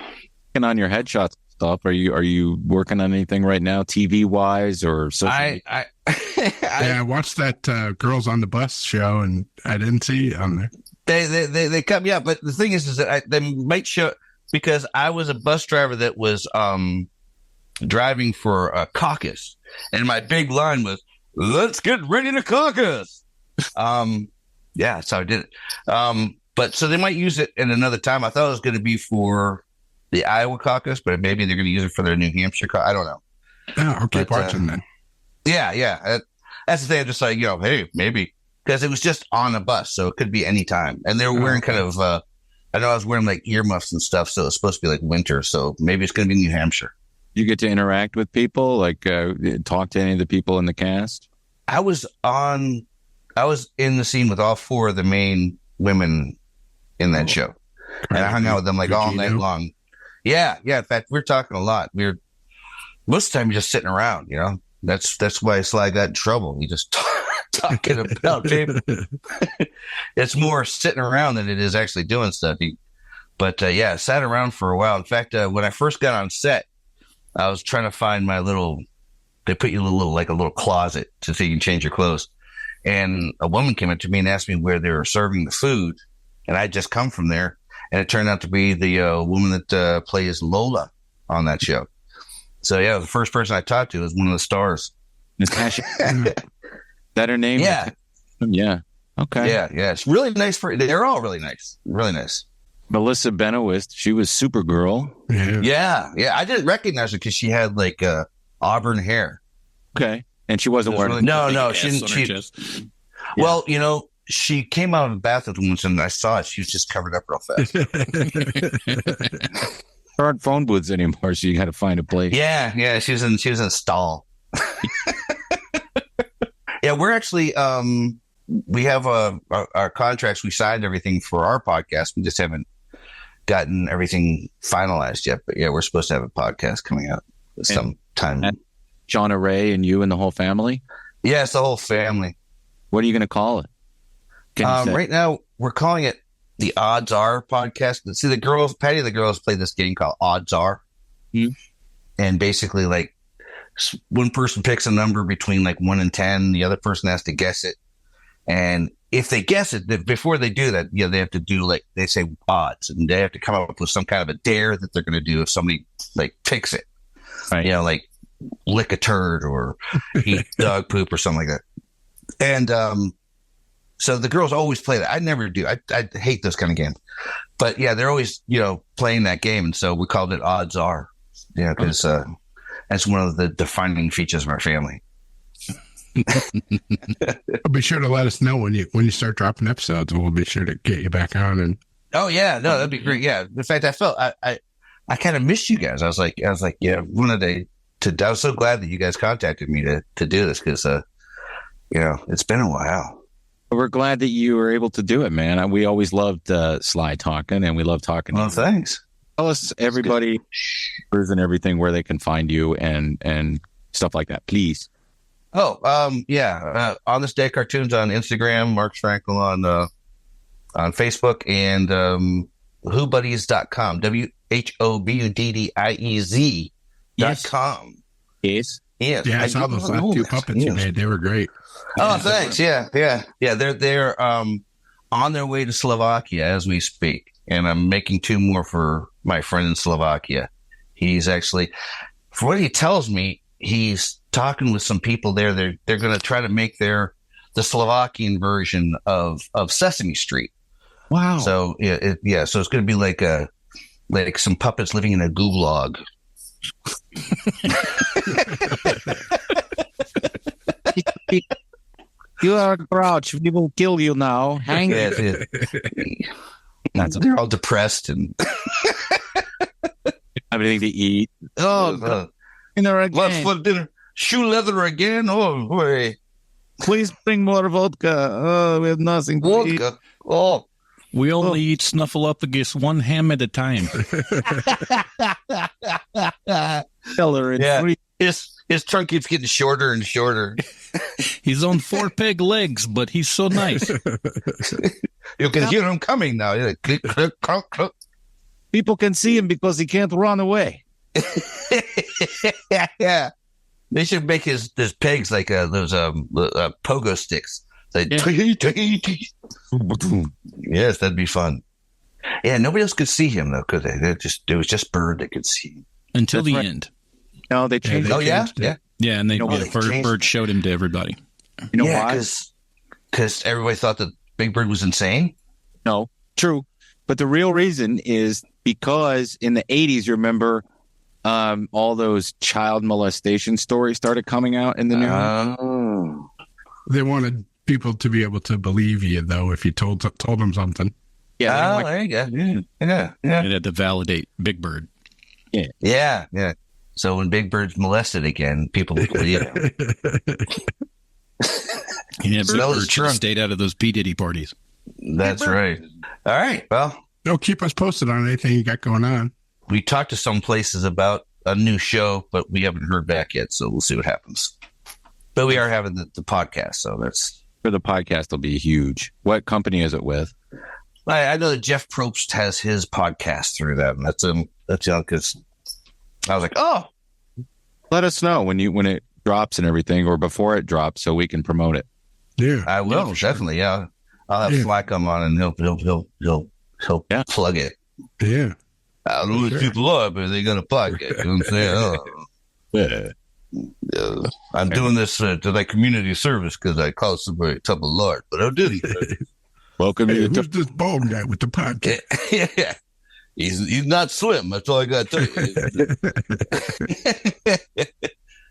working on your headshots stuff. Are you working on anything right now, TV wise or social? I watched that Girls on the Bus show, and I didn't see it on there. They cut me out, but the thing is that they might show, because I was a bus driver that was driving for a caucus, and my big line was, "Let's get ready to caucus." Yeah, so I did it. But so they might use it in another time. I thought it was going to be for the Iowa caucus, but maybe they're going to use it for their New Hampshire caucus. I don't know. Oh, I'll keep watching then. Yeah. That's the thing. I'm just like, you know, hey, maybe. Because it was just on a bus, so it could be any time. And they were wearing kind of, I know I was wearing like earmuffs and stuff, so it's supposed to be like winter. So maybe it's going to be New Hampshire. You get to interact with people, like talk to any of the people in the cast? I was in the scene with all four of the main women in that show. And I hung out with them like all night long. Yeah. In fact, we're talking a lot. Most of the time you're just sitting around, you know. That's why Sly got in trouble. He just talking about people. It's more sitting around than it is actually doing stuff. I sat around for a while. In fact, when I first got on set, I was trying to find they put you in a little closet so you can change your clothes. And a woman came up to me and asked me where they were serving the food. And I'd just come from there. And it turned out to be the woman that plays Lola on that show. So, yeah, the first person I talked to was one of the stars. Natasha. Is that her name? Yeah. Yeah. Okay. Yeah. It's really nice. They're all really nice. Really nice. Melissa Benoist, she was Supergirl. Yeah. I didn't recognize her because she had like auburn hair. Okay. And she wasn't wearing... No, she didn't. Well, you know, she came out of the bathroom once and I saw it. She was just covered up real fast. There aren't phone booths anymore, so you got to find a place. Yeah. She was in a stall. Yeah, we're actually we have our contracts. We signed everything for our podcast. We just haven't gotten everything finalized yet, but yeah, we're supposed to have a podcast coming out sometime. And John Ray and you and the whole family? Yeah, it's the whole family. What are you going to call it? Right now, we're calling it the Odds Are podcast. See, Patty and the girls play this game called Odds Are. Mm-hmm. And basically, like, one person picks a number between like 1 and 10. The other person has to guess it. And if they guess it, before they do that, they have to do, like, they say odds. And they have to come up with some kind of a dare that they're going to do if somebody, like, picks it. Right. Like, lick a turd or eat dog poop or something like that. And so the girls always play that. I never do. I hate those kind of games. But, yeah, they're always, playing that game. And so we called it Odds Are. Yeah, because that's one of the defining features of our family. Be sure to let us know when you start dropping episodes. We'll be sure to get you back on. And no, that'd be great. Yeah, in fact, I felt I kind of missed you guys. I was like, yeah, I was so glad that you guys contacted me to do this because it's been a while. We're glad that you were able to do it, man. We always loved Sly Talkin, and we love talking. Well, thanks. Tell us, everybody, and everything, where they can find you and stuff like that, please. Oh, On This Day Cartoons on Instagram, Mark Schrankel on Facebook, and whobuddies.com, WHOBUDDIEZ.com. Yes. Yes. Yeah, I saw those last two puppets you made. They were great. Oh, thanks. Yeah. They're on their way to Slovakia as we speak, and I'm making 2 more for my friend in Slovakia. He's actually, for what he tells me, he's talking with some people there. They're going to try to make the Slovakian version of Sesame Street. Wow. So so it's going to be like some puppets living in a gulag. You are a grouch. We will kill you now. Hang it. They're all depressed and have anything to eat. Oh, dinner again. What's for dinner? Shoe leather again? Oh, boy. Please bring more vodka. Oh, we have nothing to eat. Oh. We only eat Snuffleupagus one ham at a time. His trunk keeps getting shorter and shorter. He's on 4 peg legs, but he's so nice. You can hear him coming now. Like, click, click, click, click. People can see him because he can't run away. Yeah. They should make his pegs like those pogo sticks. Like, yes, that'd be fun. Yeah, nobody else could see him though, could they? It was just Bird that could see him. Until the end. No, they changed. Yeah. Yeah, and Bird showed him to everybody. You know why? Because everybody thought that Big Bird was insane. No, true. But the real reason is because in the 80s, you remember all those child molestation stories started coming out in the news. Oh. They wanted people to be able to believe you, though, if you told them something. Yeah. There you go. Yeah. It had to validate Big Bird. Yeah. So when Big Bird's molested again, people will believe him. Yeah, Big Bird should have stayed out of those P. Diddy parties. That's right. All right. Well, keep us posted on anything you got going on. We talked to some places about a new show, but we haven't heard back yet, so we'll see what happens. But we are having the podcast, so that's... For the podcast will be huge. What company is it with? I know that Jeff Probst has his podcast through that, and that's because I was like, oh. Let us know when it drops and everything, or before it drops, so we can promote it. Yeah, I will definitely. Yeah, I'll have Sly come on, and he'll plug it. Yeah. I don't know what people are, but they got a podcast. You know what I'm saying? Yeah. I'm doing this to like community service because I called somebody a tub of lard, but I didn't. Welcome to who's this bald guy with the podcast? Yeah. He's not slim. That's all I got to tell you.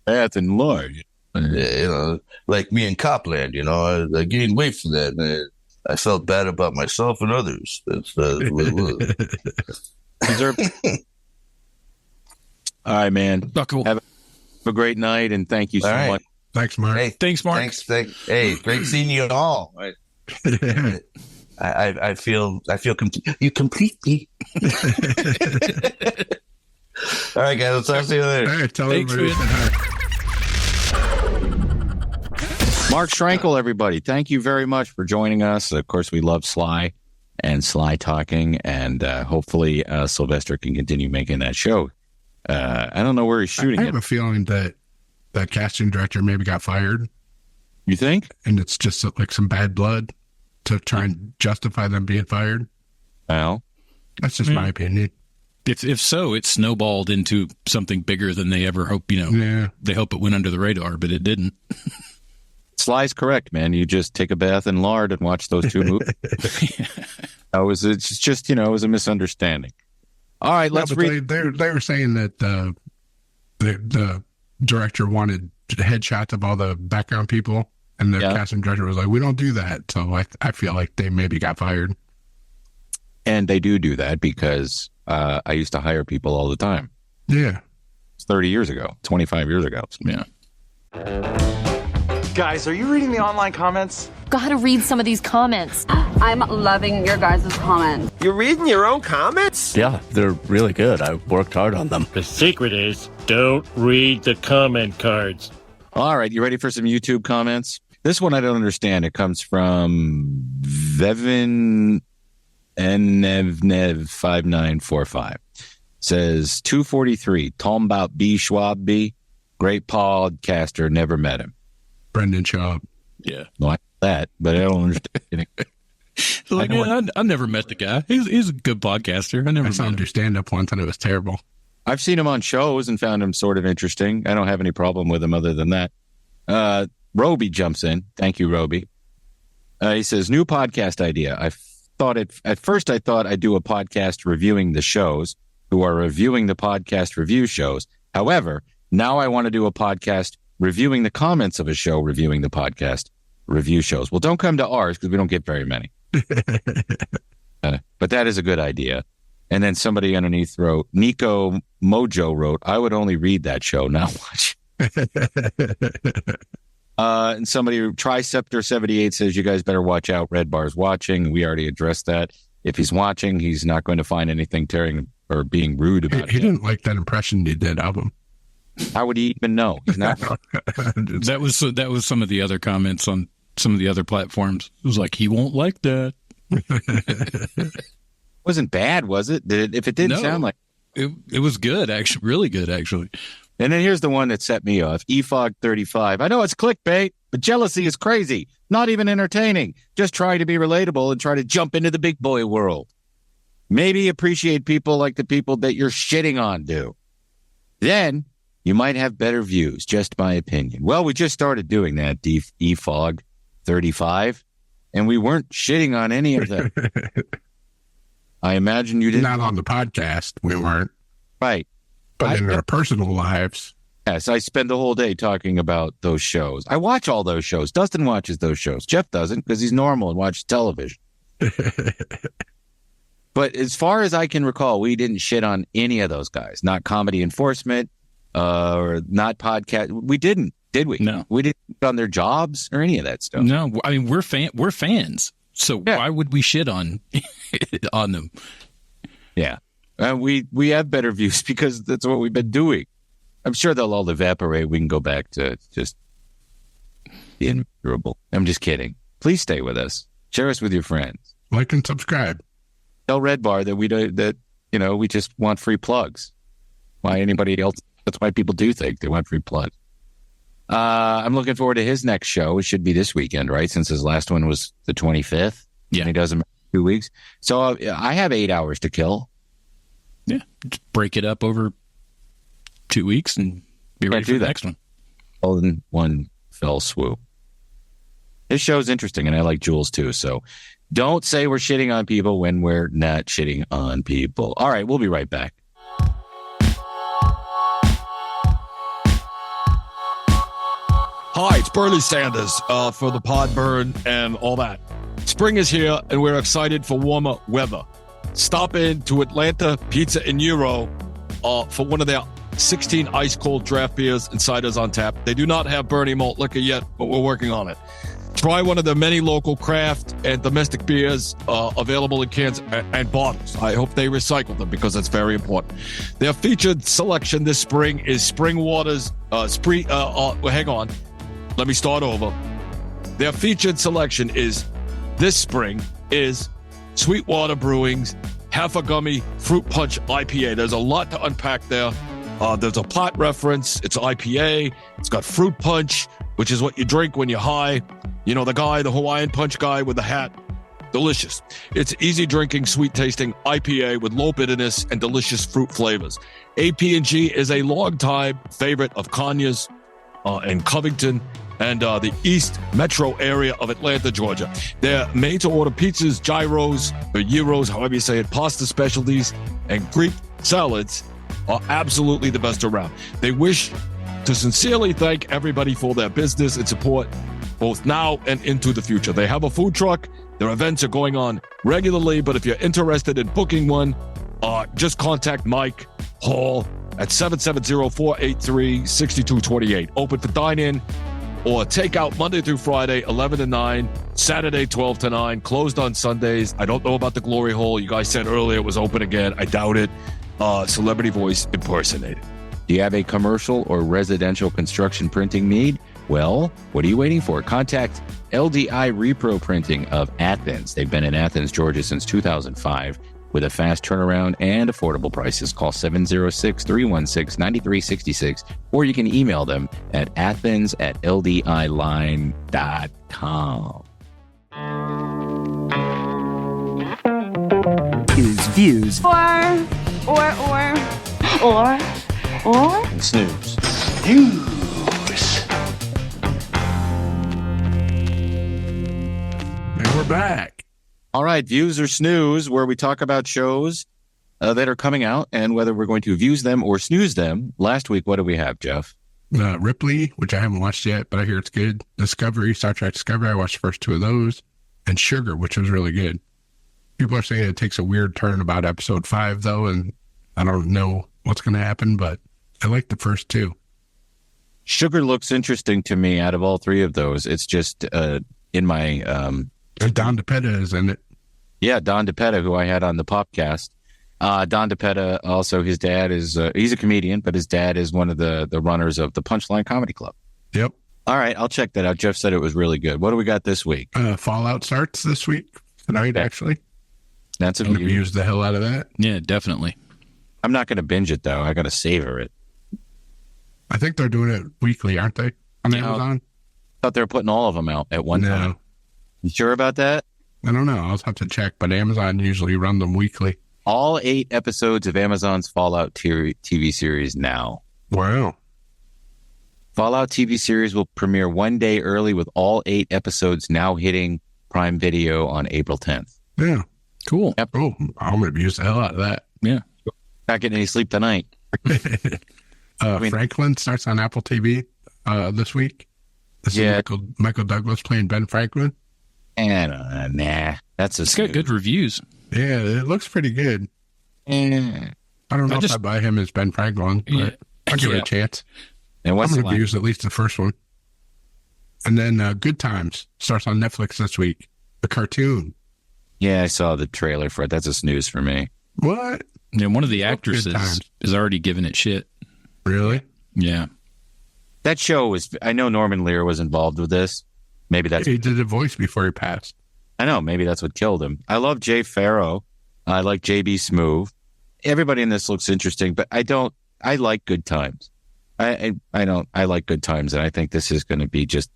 That's in Lard. Yeah, like me in Copland, I gained weight for that. And I felt bad about myself and others. That's what it was. All right, man. Cool. Have a great night, and thank you so much. Thanks, Mark. Thanks, Mark. Hey, great seeing you all. Right. I feel complete. You complete me. All right, guys. I'll talk to you later. All right, tell everybody. Mark Schrankel, everybody. Thank you very much for joining us. Of course, we love Sly and Sly Talking, and hopefully Sylvester can continue making that show. I don't know where he's shooting I have a feeling that the casting director maybe got fired. You think? And it's just like some bad blood to try and justify them being fired. Well, that's just my opinion. If so, it snowballed into something bigger than they ever hoped. Yeah. They hope it went under the radar, but it didn't. Sly's correct, man. You just take a bath in lard and watch those two movies. It's just, it was a misunderstanding. All right, let's read. They were saying that the director wanted headshots of all the background people, and the casting director was like, "We don't do that." So I feel like they maybe got fired. And they do that because I used to hire people all the time. Yeah, it's 30 years ago, 25 years ago. Yeah. Guys, are you reading the online comments? Gotta read some of these comments. I'm loving your guys' comments. You're reading your own comments? Yeah, they're really good. I worked hard on them. The secret is don't read the comment cards. All right, you ready for some YouTube comments? This one I don't understand. It comes from Vevin Nevnev 5945. Says 243. Talking about B. Schwab B. Great podcaster. Never met him. Brendan Schaub. Yeah. No, I know that, but I don't understand. I never met the guy. He's a good podcaster. I saw him do stand-up once, and it was terrible. I've seen him on shows and found him sort of interesting. I don't have any problem with him other than that. Roby jumps in. Thank you, Roby. He says, new podcast idea. At first I thought I'd do a podcast reviewing the shows who are reviewing the podcast review shows. However, now I want to do a podcast reviewing the comments of a show, reviewing the podcast review shows. Well, don't come to ours because we don't get very many. But that is a good idea. And then somebody underneath wrote, Nico Mojo wrote, I would only read that show, not watch. And somebody, Triceptor78 says, you guys better watch out. Red Bar's watching. We already addressed that. If he's watching, he's not going to find anything tearing or being rude about it. He didn't like that impression you did of him. How would he even know? He's not. That was some of the other comments on some of the other platforms. It was like, he won't like that. Wasn't bad, was it? If it didn't sound like it was good, actually, really good, actually. And then here's the one that set me off. EFOG35. I know it's clickbait, but jealousy is crazy. Not even entertaining. Just try to be relatable and try to jump into the big boy world. Maybe appreciate people like the people that you're shitting on do. Then you might have better views, just my opinion. Well, we just started doing that, EFOG35, and we weren't shitting on any of them. I imagine you didn't. Not on the podcast, we weren't. Right. But in our personal lives. Yes, I spend the whole day talking about those shows. I watch all those shows. Dustin watches those shows. Jeff doesn't because he's normal and watches television. But as far as I can recall, we didn't shit on any of those guys. Not Comedy Enforcement or not podcast. We didn't, did we? No. We didn't shit on their jobs or any of that stuff. No, I mean, we're fans. So why would we shit on them? Yeah. We have better views because that's what we've been doing. I'm sure they'll all evaporate. We can go back to just being miserable. I'm just kidding. Please stay with us. Share us with your friends. Like and subscribe. Tell Red Bar that we just want free plugs. Why anybody else? That's why people do think they want free plugs. I'm looking forward to his next show. It should be this weekend, right? Since his last one was the 25th. Yeah. And he does them in 2 weeks. So I have 8 hours to kill. Yeah. Just break it up over 2 weeks and be ready for the next one. All in one fell swoop. His show's interesting, and I like Jules too. So don't say we're shitting on people when we're not shitting on people. All right, we'll be right back. Hi, it's Burley Sanders for the Podburn and all that. Spring is here, and we're excited for warmer weather. Stop in to Atlanta Pizza and Euro for one of their 16 ice-cold draft beers and ciders on tap. They do not have Bernie malt liquor yet, but we're working on it. Try one of the many local craft and domestic beers available in cans and bottles. I hope they recycle them because that's very important. Their featured selection this spring is Spring Waters. Hang on. Let me start over. Their featured selection this spring is Sweetwater Brewing's Half a Gummy Fruit Punch IPA. There's a lot to unpack there. There's a pot reference. It's IPA. It's got fruit punch, which is what you drink when you're high. You know, the Hawaiian Punch guy with the hat. Delicious. It's easy drinking, sweet tasting IPA with low bitterness and delicious fruit flavors. AP&G is a longtime favorite of Kanye's in Covington and the East Metro area of Atlanta, Georgia. They're made to order pizzas, gyros, or gyros, however you say it, pasta specialties, and Greek salads are absolutely the best around. They wish to sincerely thank everybody for their business and support, both now and into the future. They have a food truck. Their events are going on regularly, but if you're interested in booking one, just contact Mike Hall at 770-483-6228. Open for dine-in or takeout Monday through Friday, 11 to 9, Saturday, 12 to 9, closed on Sundays. I don't know about the Glory Hole. You guys said earlier it was open again. I doubt it. Celebrity voice impersonated. Do you have a commercial or residential construction printing need? Well, what are you waiting for? Contact LDI Repro Printing of Athens. They've been in Athens, Georgia since 2005 with a fast turnaround and affordable prices. Call 706-316-9366 or you can email them at athens@ldiline.com. Views. Or. And Snooze. And we're back. All right, Views or Snooze, where we talk about shows that are coming out and whether we're going to views them or snooze them. Last week, what do we have, Jeff? Ripley, which I haven't watched yet, but I hear it's good. Discovery, Star Trek Discovery, I watched the first two of those. And Sugar, which was really good. People are saying it takes a weird turn about episode 5, though, and I don't know what's going to happen, but I like the first two. Sugar looks interesting to me out of all three of those. It's just in my... and Don DePetta is in it. Yeah, Don DePetta, who I had on the Popcast. Don DePetta, also his dad is... he's a comedian, but his dad is one of the runners of the Punchline Comedy Club. Yep. All right, I'll check that out. Jeff said it was really good. What do we got this week? Fallout starts this week. Tonight, actually. That's a I'm going to use the hell out of that. Yeah, definitely. I'm not going to binge it, though. I got to savor it. I think they're doing it weekly, aren't they? On Amazon? I thought they were putting all of them out at one time. You sure about that? I don't know. I'll have to check, but Amazon usually run them weekly. All 8 episodes of Amazon's Fallout TV series now. Wow. Fallout TV series will premiere one day early with all 8 episodes now hitting Prime Video on April 10th. Yeah. Cool. Yep. Oh, I'm going to use the hell out of that. Yeah. Not getting any sleep tonight. Franklin starts on Apple TV this week. This is Michael Douglas playing Ben Franklin. And nah, it's got good reviews. Yeah, it looks pretty good. I don't know if I buy him as Ben Franklin, but I'll give it a chance. And I'm going to use at least the first one. And then Good Times starts on Netflix this week. The cartoon. Yeah, I saw the trailer for it. That's a snooze for me. What? Yeah, one of the actresses is already giving it shit. Really? Yeah. That show was, I know Norman Lear was involved with this. Maybe that's... He did a voice before he passed. I know, maybe that's what killed him. I love Jay Farrow. I like JB Smoove. Everybody in this looks interesting, but I like Good Times. I like Good Times, and I think this is going to be just,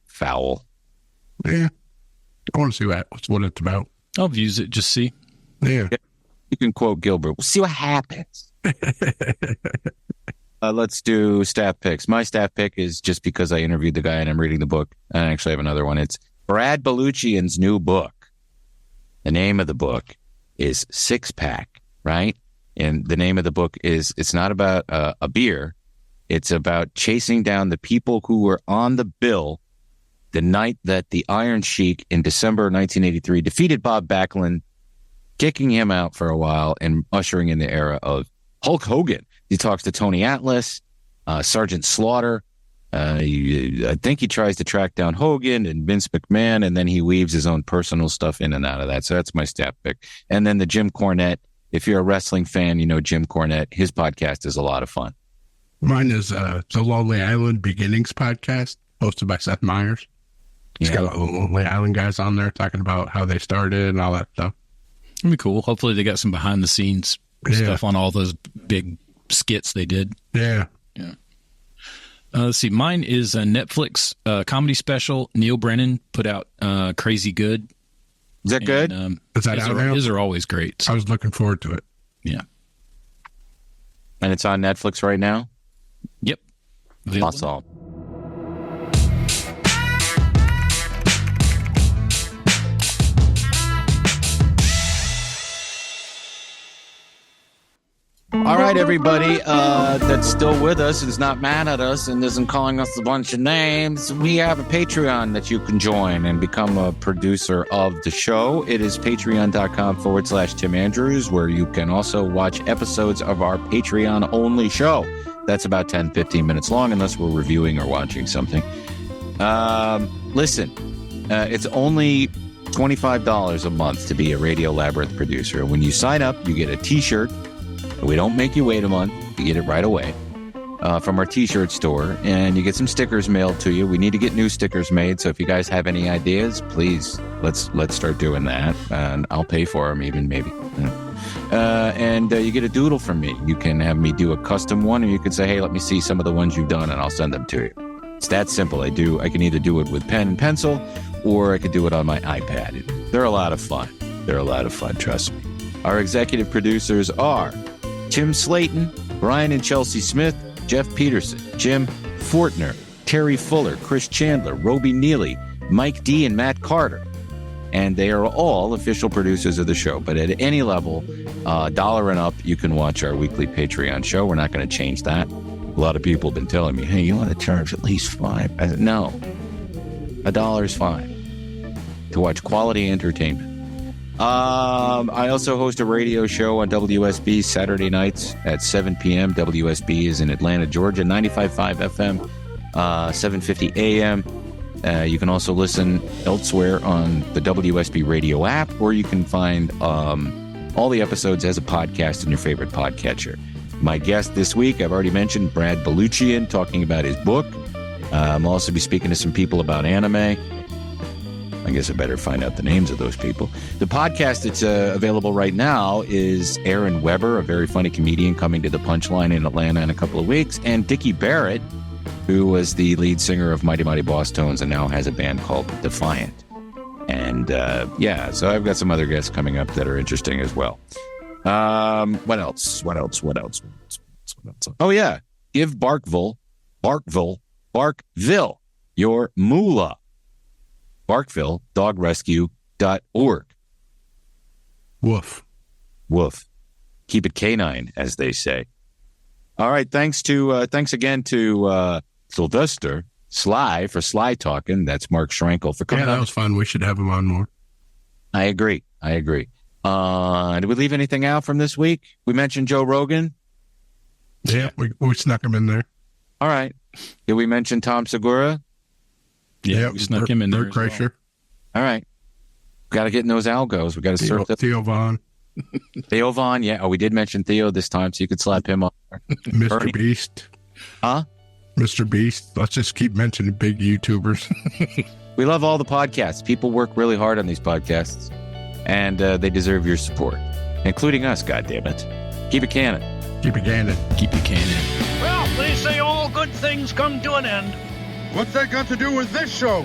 foul. Yeah. I want to see what it's about. I'll views it, just see. Yeah. You can quote Gilbert. We'll see what happens. Let's do staff picks. My staff pick is just because I interviewed the guy and I'm reading the book. I actually have another one. It's Brad Baluchian's new book. The name of the book is Six Pack, right? And the name of the book is, it's not about a beer. It's about chasing down the people who were on the bill the night that the Iron Sheik in December 1983 defeated Bob Backlund, kicking him out for a while and ushering in the era of Hulk Hogan. He talks to Tony Atlas, Sergeant Slaughter, I think he tries to track down Hogan and Vince McMahon, and then he weaves his own personal stuff in and out of that. So that's my stat pick. And then the Jim Cornette. If you're a wrestling fan, you know Jim Cornette. His podcast is a lot of fun. Mine is the Lonely Island Beginnings podcast, hosted by Seth Meyers. He's got Lonely Island guys on there talking about how they started and all that stuff. It'd be cool. Hopefully they got some behind the scenes stuff on all those big skits they did. Yeah. Let's see. Mine is a Netflix comedy special. Neil Brennan put out Crazy Good. Is that good? Is that out now? His are always great. I was looking forward to it. Yeah. And it's on Netflix right now? Yep. Awesome. All right, everybody that's still with us and is not mad at us and isn't calling us a bunch of names, we have a Patreon that you can join and become a producer of the show. It is patreon.com/Tim Andrews, where you can also watch episodes of our Patreon-only show. That's about 10, 15 minutes long, unless we're reviewing or watching something. Listen, it's only $25 a month to be a Radio Labyrinth producer. When you sign up, you get a T-shirt. We don't make you wait a month. You get it right away from our T-shirt store, and you get some stickers mailed to you. We need to get new stickers made, so if you guys have any ideas, please let's start doing that, and I'll pay for them even maybe. And you get a doodle from me. You can have me do a custom one, or you can say, hey, let me see some of the ones you've done, and I'll send them to you. It's that simple. I can either do it with pen and pencil, or I could do it on my iPad. They're a lot of fun. Trust me. Our executive producers are Tim Slayton, Brian and Chelsea Smith, Jeff Peterson, Jim Fortner, Terry Fuller, Chris Chandler, Roby Neely, Mike D, and Matt Carter. And they are all official producers of the show. But at any level, $1 and up, you can watch our weekly Patreon show. We're not going to change that. A lot of people have been telling me, hey, you want to charge at least $5? I said, no, $1 is fine to watch quality entertainment. I also host a radio show on WSB Saturday nights at 7 p.m. WSB is in Atlanta, Georgia, 95.5 FM, 7:50 a.m. You can also listen elsewhere on the WSB radio app, or you can find all the episodes as a podcast in your favorite podcatcher. My guest this week, I've already mentioned Brad Baluchian talking about his book. I'll also be speaking to some people about anime. I guess I better find out the names of those people. The podcast that's available right now is Aaron Weber, a very funny comedian coming to the Punchline in Atlanta in a couple of weeks, and Dickie Barrett, who was the lead singer of Mighty Mighty Boss Tones and now has a band called Defiant. And so I've got some other guests coming up that are interesting as well. What else? Oh, yeah. Give Barkville, your moolah. Barkville, dogrescue.org. Woof. Keep it canine, as they say. All right. Thanks again to Sylvester Sly for Sly Talkin. That's Mark Schrankel for coming. Yeah, that was fun. We should have him on more. I agree. Did we leave anything out from this week? We mentioned Joe Rogan. Yeah, we snuck him in there. All right. Did we mention Tom Segura? Yeah, we snuck him in there. Bert Kreischer. All right. Got to get in those algos. We got to search Theo Vaughn. Theo Vaughn, yeah. Oh, we did mention Theo this time, so you could slap him on. Mr. Bernie. Beast. Huh? Mr. Beast. Let's just keep mentioning big YouTubers. We love all the podcasts. People work really hard on these podcasts, and they deserve your support, including us, goddammit. Keep it canon. Keep it canon. Well, they say all good things come to an end. What's that got to do with this show?